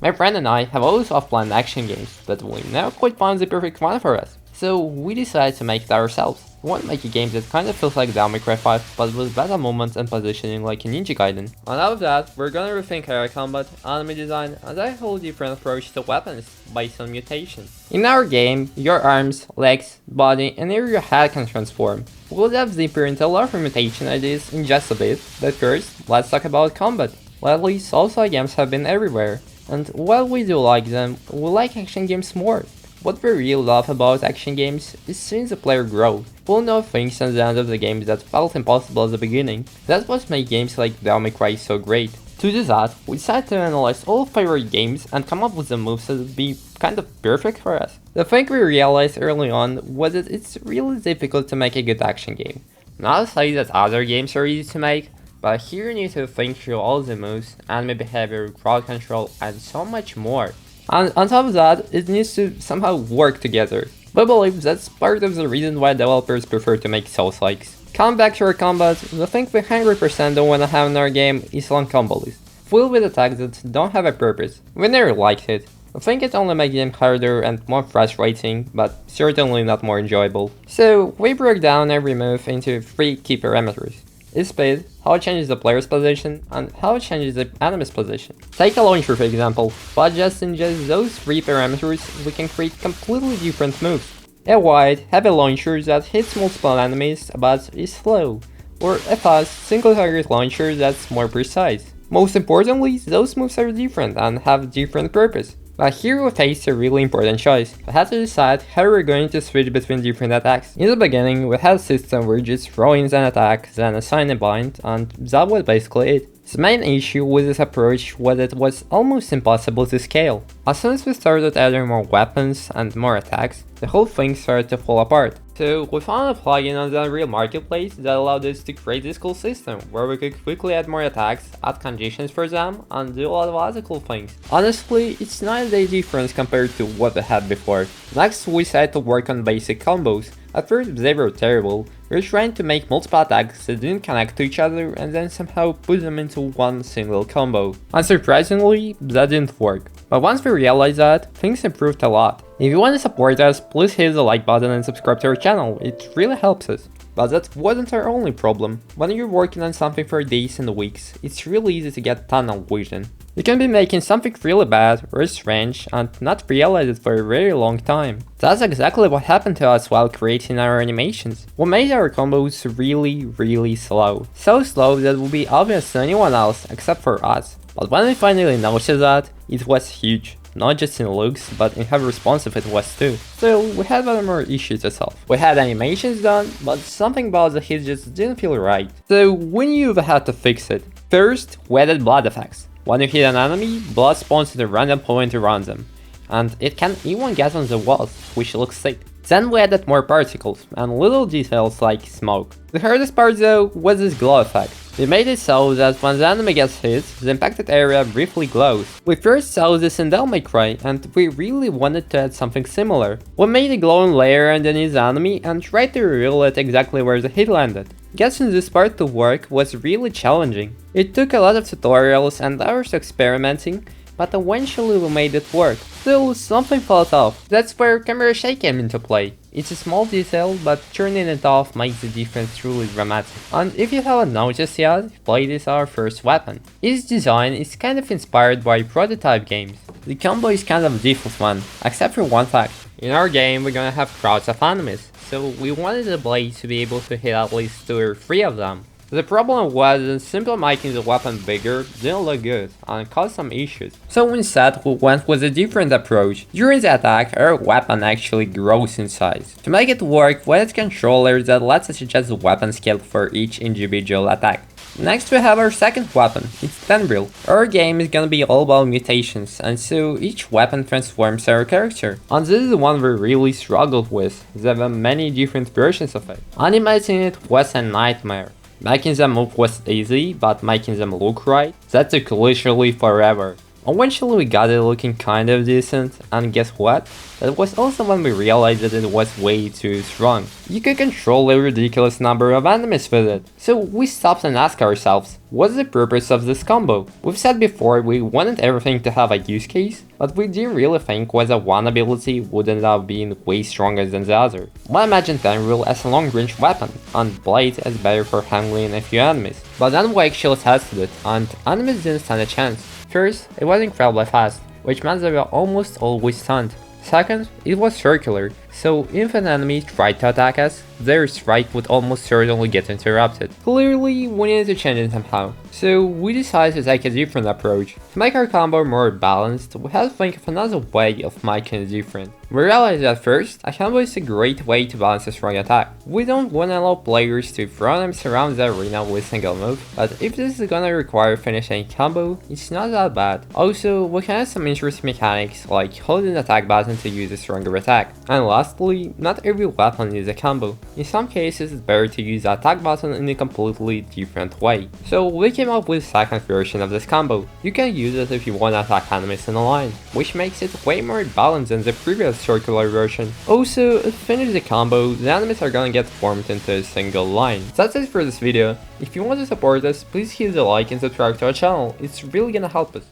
My friend and I have always off-planned action games, but we never quite found the perfect one for us. So we decided to make it ourselves. We want to make a game that kind of feels like Devil May Cry 5, but with better movements and positioning like a Ninja Gaiden. On top of that, we're gonna rethink area combat, enemy design, and a whole different approach to weapons based on mutation. In our game, your arms, legs, body, and even your head can transform. We'll dive deeper into a lot of mutation ideas in just a bit, but first, let's talk about combat. Lately, Souls-like games have been everywhere, and while we do like them, we like action games more. What we really love about action games is seeing the player grow. We'll know things at the end of the game that felt impossible at the beginning. That's what makes games like Devil May Cry so great. To do that, we decided to analyze all favorite games and come up with the moves that would be kind of perfect for us. The thing we realized early on was that it's really difficult to make a good action game. Not to say that other games are easy to make, but here you need to think through all the moves, enemy behavior, crowd control, and so much more. And on top of that, it needs to somehow work together. We believe that's part of the reason why developers prefer to make Souls-likes. Coming back to our combat, the thing we 100% don't want to have in our game is long combo list, filled with attacks that don't have a purpose. We never liked it. I think it only makes them harder and more frustrating, but certainly not more enjoyable. So we broke down every move into 3 key parameters. Its speed, how it changes the player's position, and how it changes the enemy's position. Take a launcher for example, but just in just those 3 parameters we can create completely different moves. A wide, heavy launcher that hits multiple enemies but is slow, or a fast, single target launcher that's more precise. Most importantly, those moves are different and have different purpose. But here we face a really important choice. We had to decide how we're going to switch between different attacks. In the beginning, we had a system where you just throw in an attack, then assign a bind, and that was basically it. The main issue with this approach was that it was almost impossible to scale. As soon as we started adding more weapons and more attacks, the whole thing started to fall apart. So we found a plugin on the Unreal Marketplace that allowed us to create this cool system where we could quickly add more attacks, add conditions for them, and do a lot of other cool things. Honestly, it's not a big difference compared to what we had before. Next, we decided to work on basic combos. At first they were terrible. We were trying to make multiple attacks that didn't connect to each other and then somehow put them into one single combo. Unsurprisingly, that didn't work. But once we realized that, things improved a lot. If you want to support us, please hit the like button and subscribe to our channel, it really helps us. But that wasn't our only problem. When you're working on something for days and weeks, it's really easy to get tunnel vision. You can be making something really bad or strange and not realize it for a very long time. That's exactly what happened to us while creating our animations. We made our combos really slow. So slow that it would be obvious to anyone else except for us. But when we finally noticed that, it was huge. Not just in looks, but in how responsive it was too. So we had one more issue to solve. We had animations done, but something about the hits just didn't feel right. So we knew we had to fix it. First, we added blood effects. When you hit an enemy, blood spawns at a random point around them. And it can even get on the walls, which looks sick. Then we added more particles, and little details like smoke. The hardest part though was this glow effect. We made it so that when the enemy gets hit, the impacted area briefly glows. We first saw this in Devil May Cry, and we really wanted to add something similar. We made a glowing layer underneath the enemy and tried to reveal it exactly where the hit landed. Getting this part to work was really challenging. It took a lot of tutorials and hours experimenting, but eventually we made it work. Still, something felt off. That's where camera shake came into play. It's a small detail, but turning it off makes the difference truly dramatic. And if you haven't noticed yet, Blade is our first weapon. Its design is kind of inspired by prototype games. The combo is kind of a default one, except for one fact. In our game we're gonna have crowds of enemies, so we wanted the blade to be able to hit at least 2 or 3 of them. The problem was that simply making the weapon bigger didn't look good and caused some issues. So instead we went with a different approach. During the attack, our weapon actually grows in size. To make it work, we added controller that lets us adjust the weapon scale for each individual attack. Next we have our second weapon, it's Tendril. Our game is gonna be all about mutations, and so each weapon transforms our character. And this is the one we really struggled with, there were many different versions of it. Animating it was a nightmare. Making them move was easy, but making them look right, that took literally forever. Eventually we got it looking kind of decent, and guess what? That was also when we realized that it was way too strong. You could control a ridiculous number of enemies with it. So we stopped and asked ourselves, what's the purpose of this combo? We've said before we wanted everything to have a use case, but we didn't really think was that one ability would end up being way stronger than the other. I imagined Tenril as a long range weapon, and Blade as better for handling a few enemies. But then we actually tested it, and enemies didn't stand a chance. First, it was incredibly fast, which meant they were almost always stunned. Second, it was circular, so if an enemy tried to attack us, their strike would almost certainly get interrupted. Clearly, we needed to change it somehow, so we decided to take a different approach. To make our combo more balanced, we had to think of another way of making it different. We realized that first, a combo is a great way to balance a strong attack. We don't want to allow players to throw enemies around the arena with a single move, but if this is gonna require finishing a combo, it's not that bad. Also, we can add some interesting mechanics, like holding the attack button to use a stronger attack. And lastly, not every weapon is a combo. In some cases, it's better to use the attack button in a completely different way. So we came up with a second version of this combo. You can use it if you want to attack enemies in a line, which makes it way more balanced than the previous circular version. Also, if you finish the combo, the enemies are gonna get formed into a single line. So that's it for this video. If you want to support us, please hit the like and subscribe to our channel, it's really gonna help us.